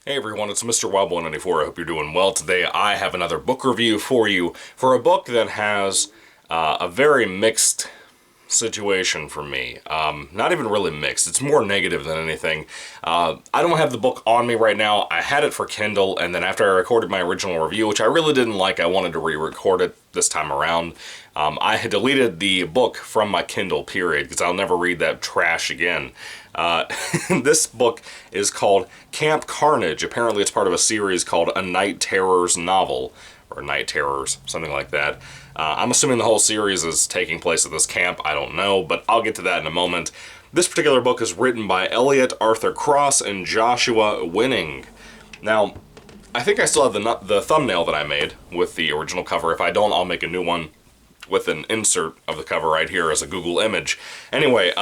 Hey everyone, it's Mr. Wild194. I hope you're doing well. Today I have another book review for you for a book that has a very mixed situation for me. Not even really mixed. It's more negative than anything. I don't have the book on me right now. I had it for Kindle, and then after I recorded my original review, which I really didn't like, I wanted to re-record it this time around. I had deleted the book from my Kindle, period, because I'll never read that trash again. This book is called Camp Carnage. Apparently it's part of a series called A Night Terrors novel, or Night Terrors, something like that. I'm assuming the whole series is taking place at this camp. I don't know, but I'll get to that in a moment. This particular book is written by Elliot, Arthur Cross, and Joshua Winning. Now, I think I still have the thumbnail that I made with the original cover. If I don't, I'll make a new one with an insert of the cover right here as a Google image. Anyway,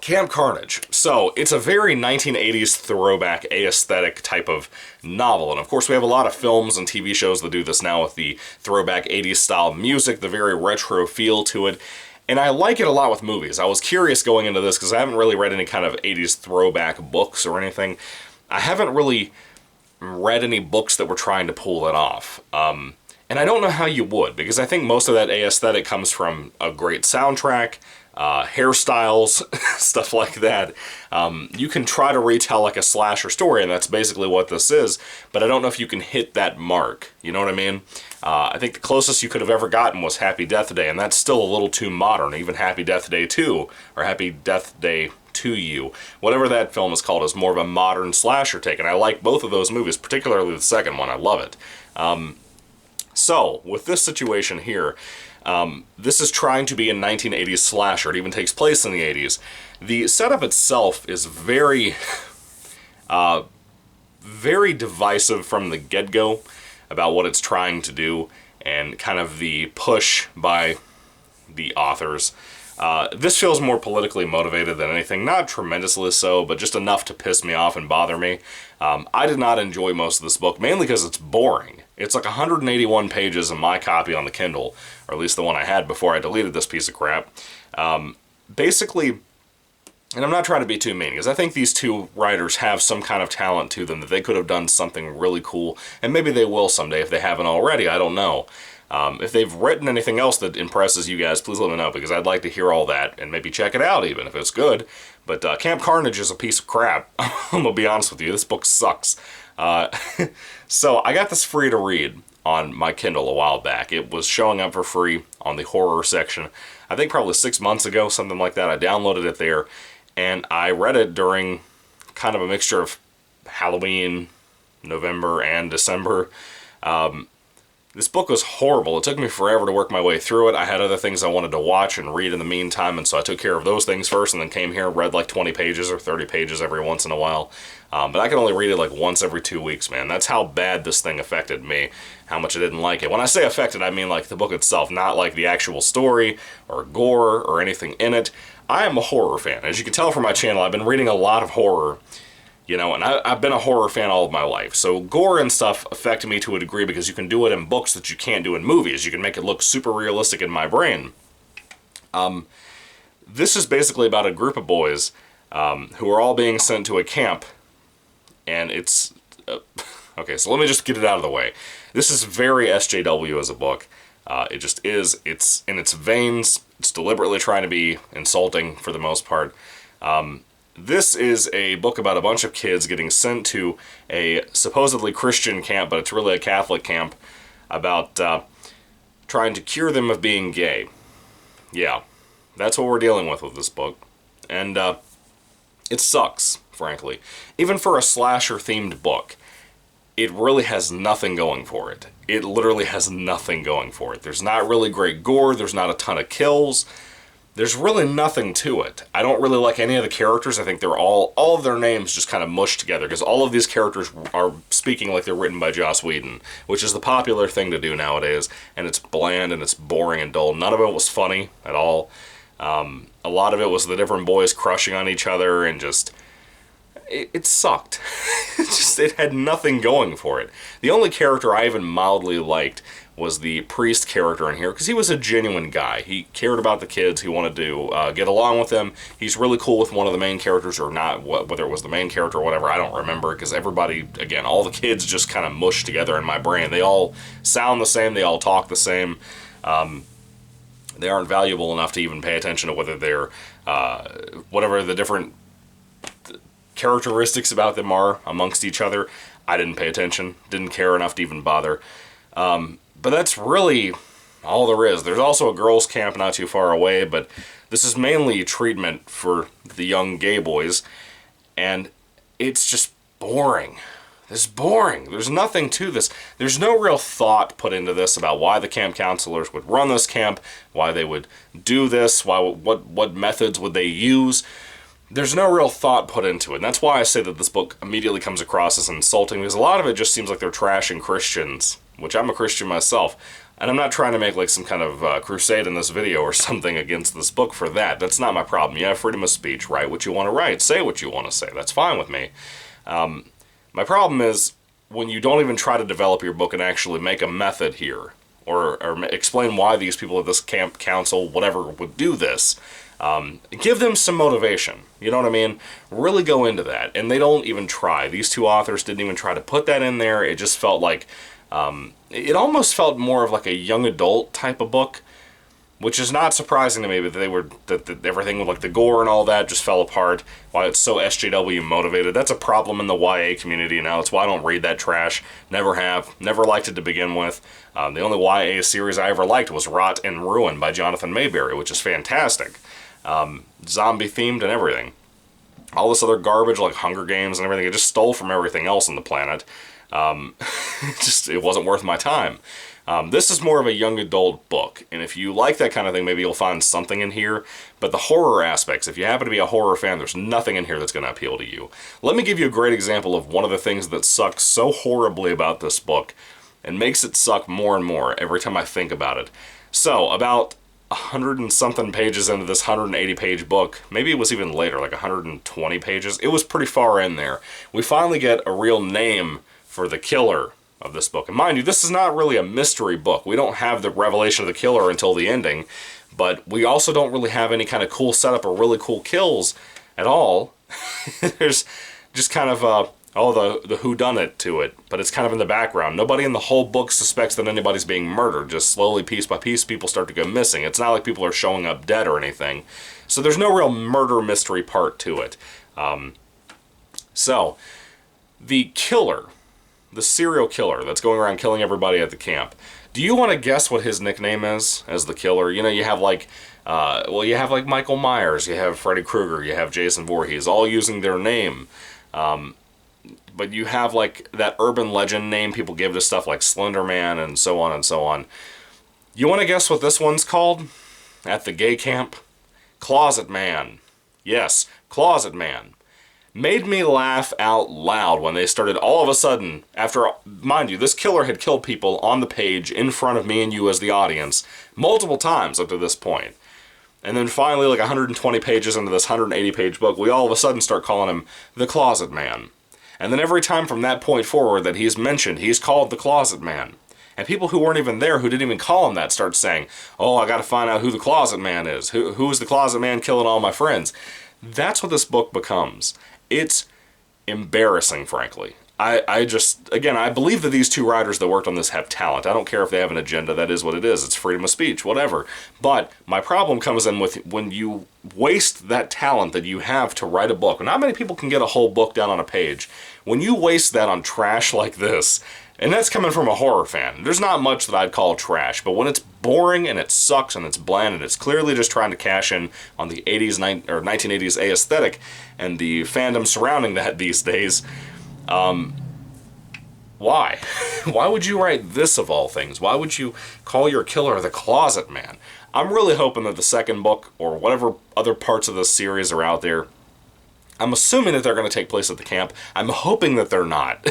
Camp Carnage. So, it's a very 1980s throwback aesthetic type of novel. And of course, we have a lot of films and TV shows that do this now with the throwback 80s style music, the very retro feel to it. And I like it a lot with movies. I was curious going into this because I haven't really read any kind of 80s throwback books or anything. I haven't really read any books that were trying to pull that off. And I don't know how you would, because I think most of that aesthetic comes from a great soundtrack, hairstyles, stuff like that. You can try to retell like a slasher story, and that's basically what this is, but I don't know if you can hit that mark, you know what I mean? I think the closest you could have ever gotten was Happy Death Day, and that's still a little too modern. Even Happy Death Day 2, or Happy Death Day to You, whatever that film is called, is more of a modern slasher take, and I like both of those movies, particularly the second one. I love it. So, with this situation here, this is trying to be a 1980s slasher. It even takes place in the 80s. The setup itself is very, very divisive from the get-go about what it's trying to do and kind of the push by the authors. This feels more politically motivated than anything. Not tremendously so, but just enough to piss me off and bother me. I did not enjoy most of this book, mainly because it's boring. It's like 181 pages in my copy on the Kindle, or at least the one I had before I deleted this piece of crap. Basically, and I'm not trying to be too mean, because I think these two writers have some kind of talent to them that they could have done something really cool, and maybe they will someday if they haven't already, I don't know. If they've written anything else that impresses you guys, please let me know, because I'd like to hear all that, and maybe check it out even, if it's good. But Camp Carnage is a piece of crap. I'm gonna be honest with you, this book sucks. So I got this free to read on my Kindle a while back. It was showing up for free on the horror section, I think probably 6 months ago, something like that. I downloaded it there, and I read it during kind of a mixture of Halloween, November, and December. This book was horrible. It took me forever to work my way through it. I had other things I wanted to watch and read in the meantime, and so I took care of those things first and then came here and read like 20 pages or 30 pages every once in a while. But I can only read it like once every 2 weeks, man. That's how bad this thing affected me, how much I didn't like it. When I say affected, I mean like the book itself, not like the actual story or gore or anything in it. I am a horror fan. As you can tell from my channel, I've been reading a lot of horror. You know, and I've been a horror fan all of my life. So gore and stuff affect me to a degree because you can do it in books that you can't do in movies. You can make it look super realistic in my brain. This is basically about a group of boys who are all being sent to a camp. And it's... okay, so let me just get it out of the way. This is very SJW as a book. It just is. It's in its veins. It's deliberately trying to be insulting for the most part. This is a book about a bunch of kids getting sent to a supposedly Christian camp, but it's really a Catholic camp, about trying to cure them of being gay. Yeah, that's what we're dealing with this book. And it sucks, frankly. Even for a slasher-themed book, it really has nothing going for it. It literally has nothing going for it. There's not really great gore, there's not a ton of kills. There's really nothing to it. I don't really like any of the characters. I think they're all of their names just kind of mushed together, because all of these characters are speaking like they're written by Joss Whedon, which is the popular thing to do nowadays, and it's bland and it's boring and dull. None of it was funny at all. A lot of it was the different boys crushing on each other, and just... It sucked. It had nothing going for it. The only character I even mildly liked was the priest character in here, because he was a genuine guy. He cared about the kids. He wanted to get along with them. He's really cool with one of the main characters, or not, whether it was the main character or whatever, I don't remember, because everybody, again, all the kids just kind of mushed together in my brain. They all sound the same. They all talk the same. They aren't valuable enough to even pay attention to whether they're, whatever the different characteristics about them are amongst each other. I didn't pay attention, didn't care enough to even bother. But that's really all there is. There's also a girls' camp not too far away, but this is mainly treatment for the young gay boys, and it's just boring. It's boring. There's nothing to this. There's no real thought put into this about why the camp counselors would run this camp, why they would do this, what methods would they use. There's no real thought put into it, and that's why I say that this book immediately comes across as insulting, because a lot of it just seems like they're trashing Christians, which I'm a Christian myself, and I'm not trying to make like some kind of crusade in this video or something against this book for that. That's not my problem. You have freedom of speech. Write what you want to write. Say what you want to say. That's fine with me. My problem is when you don't even try to develop your book and actually make a method here, or explain why these people at this camp council, whatever, would do this. Give them some motivation. You know what I mean? Really go into that. And they don't even try. These two authors didn't even try to put that in there. It just felt like, it almost felt more of like a young adult type of book, which is not surprising to me, but that everything with like the gore and all that just fell apart. Why it's so SJW motivated. That's a problem in the YA community now. That's why I don't read that trash. Never have. Never liked it to begin with. The only YA series I ever liked was Rot and Ruin by Jonathan Mayberry, which is fantastic. Zombie themed and everything. All this other garbage like Hunger Games and everything, it just stole from everything else on the planet. It wasn't worth my time. This is more of a young adult book, and if you like that kind of thing, maybe you'll find something in here. But the horror aspects, if you happen to be a horror fan, there's nothing in here that's going to appeal to you. Let me give you a great example of one of the things that sucks so horribly about this book, and makes it suck more and more every time I think about it. So, about 100 and something pages into this 180-page book, maybe it was even later, like 120 pages, it was pretty far in there, we finally get a real name for the killer of this book. And mind you, this is not really a mystery book. We don't have the revelation of the killer until the ending, but we also don't really have any kind of cool setup or really cool kills at all. There's just kind of the whodunit to it, but it's kind of in the background. Nobody in the whole book suspects that anybody's being murdered. Just slowly, piece by piece, people start to go missing. It's not like people are showing up dead or anything. So there's no real murder mystery part to it. So, the killer, the serial killer that's going around killing everybody at the camp, do you want to guess what his nickname is as the killer? You know, you have like, you have like Michael Myers, you have Freddy Krueger, you have Jason Voorhees, all using their name. But you have like that urban legend name people give to stuff like Slender Man and so on and so on. You want to guess what this one's called at the gay camp? Closet Man. Yes, Closet Man. Made me laugh out loud when they started all of a sudden, after, mind you, this killer had killed people on the page in front of me and you as the audience multiple times up to this point. And then finally, like 120 pages into this 180-page book, we all of a sudden start calling him the Closet Man. And then every time from that point forward that he's mentioned, he's called the Closet Man. And people who weren't even there, who didn't even call him that, start saying, oh, I gotta find out who the Closet Man is. Who is the Closet Man killing all my friends? That's what this book becomes. It's embarrassing, frankly. I just, again, I believe that these two writers that worked on this have talent. I don't care if they have an agenda. That is what it is. It's freedom of speech, whatever. But my problem comes in with when you waste that talent that you have to write a book. Not many people can get a whole book down on a page. When you waste that on trash like this, and that's coming from a horror fan, there's not much that I'd call trash, but when it's boring and it sucks and it's bland and it's clearly just trying to cash in on the 1980s aesthetic and the fandom surrounding that these days, why? Why would you write this of all things? Why would you call your killer the Closet Man? I'm really hoping that the second book, or whatever other parts of this series are out there, I'm assuming that they're going to take place at the camp. I'm hoping that they're not,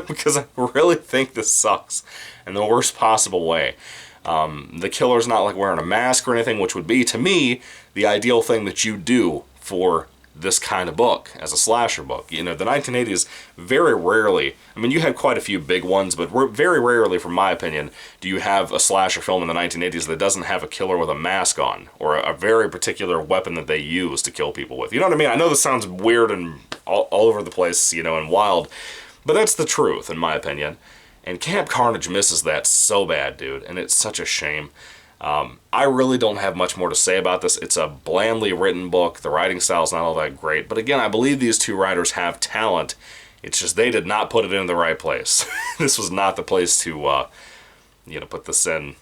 because I really think this sucks in the worst possible way. The killer's not like wearing a mask or anything, which would be, to me, the ideal thing that you do for this kind of book as a slasher book. You know, the 1980s, very rarely, I mean, you had quite a few big ones, but very rarely, from my opinion, do you have a slasher film in the 1980s that doesn't have a killer with a mask on, or a very particular weapon that they use to kill people with. You know what I mean? I know this sounds weird and all over the place, you know, and wild, but that's the truth, in my opinion. And Camp Carnage misses that so bad, dude, and it's such a shame. I really don't have much more to say about this. It's a blandly written book. The writing style's not all that great. But again, I believe these two writers have talent. It's just they did not put it in the right place. This was not the place to, you know, put this in,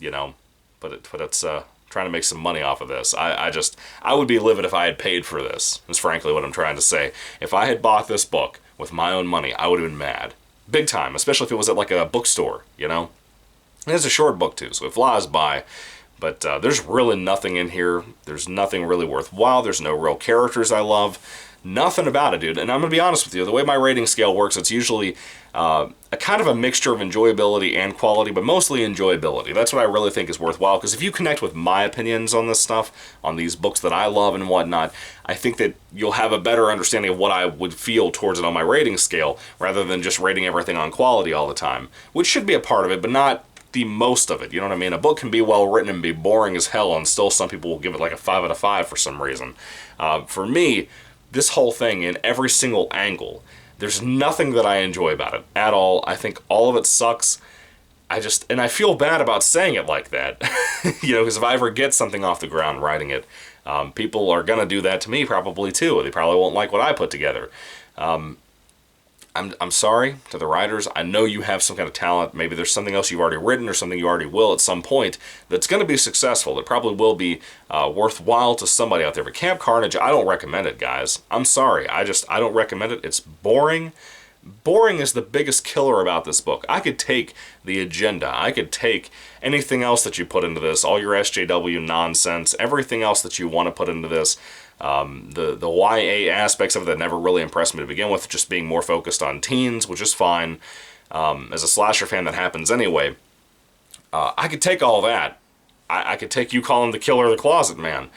you know, but it's trying to make some money off of this. I would be livid if I had paid for this, is frankly what I'm trying to say. If I had bought this book with my own money, I would have been mad. Big time, especially if it was at like a bookstore, you know? And it's a short book too, so it flies by. But there's really nothing in here. There's nothing really worthwhile. There's no real characters I love. Nothing about it, dude. And I'm going to be honest with you. The way my rating scale works, it's usually a kind of a mixture of enjoyability and quality, but mostly enjoyability. That's what I really think is worthwhile, because if you connect with my opinions on this stuff, on these books that I love and whatnot, I think that you'll have a better understanding of what I would feel towards it on my rating scale, rather than just rating everything on quality all the time, which should be a part of it, but not the most of it. You know what I mean? A book can be well written and be boring as hell, and still some people will give it like a 5 out of 5 for some reason. For me, this whole thing, in every single angle, there's nothing that I enjoy about it at all. I think all of it sucks. And I feel bad about saying it like that, you know, because if I ever get something off the ground writing it, people are going to do that to me probably too. They probably won't like what I put together. I'm sorry to the writers. I know you have some kind of talent. Maybe there's something else you've already written or something you already will at some point that's going to be successful. That probably will be worthwhile to somebody out there. But Camp Carnage, I don't recommend it, guys. I'm sorry. I don't recommend it. It's boring. Boring is the biggest killer about this book. I could take the agenda. I could take anything else that you put into this, all your SJW nonsense, everything else that you want to put into this. The YA aspects of it that never really impressed me to begin with, just being more focused on teens, which is fine. As a slasher fan, that happens anyway. I could take all that. I could take you calling the killer the Closet Man.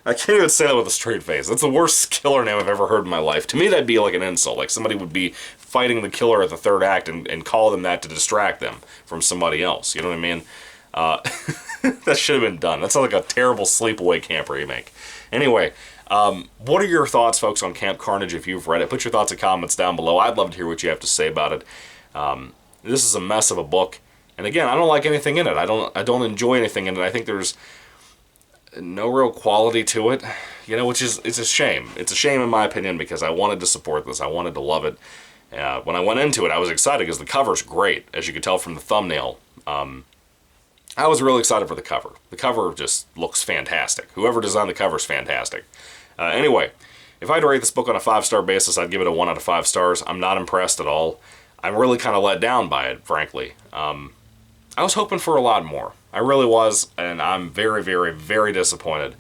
I can't even say that with a straight face. That's the worst killer name I've ever heard in my life. To me, that'd be like an insult. Like somebody would be fighting the killer at the third act and call them that to distract them from somebody else. You know what I mean? That should have been done. That's like a terrible sleepaway camp remake. Anyway, what are your thoughts, folks, on Camp Carnage if you've read it? Put your thoughts and comments down below. I'd love to hear what you have to say about it. This is a mess of a book. And again, I don't like anything in it. I don't enjoy anything in it. I think there's no real quality to it, you know, it's a shame. It's a shame in my opinion, because I wanted to support this. I wanted to love it. When I went into it, I was excited because the cover's great, as you could tell from the thumbnail. I was really excited for the cover. The cover just looks fantastic. Whoever designed the cover is fantastic. Anyway, if I had to rate this book on a 5-star basis, I'd give it a 1 out of 5 stars. I'm not impressed at all. I'm really kind of let down by it, frankly. I was hoping for a lot more. I really was, and I'm very, very, very disappointed.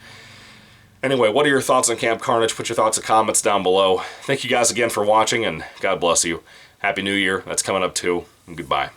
Anyway, what are your thoughts on Camp Carnage? Put your thoughts and comments down below. Thank you guys again for watching, and God bless you. Happy New Year. That's coming up too. And goodbye.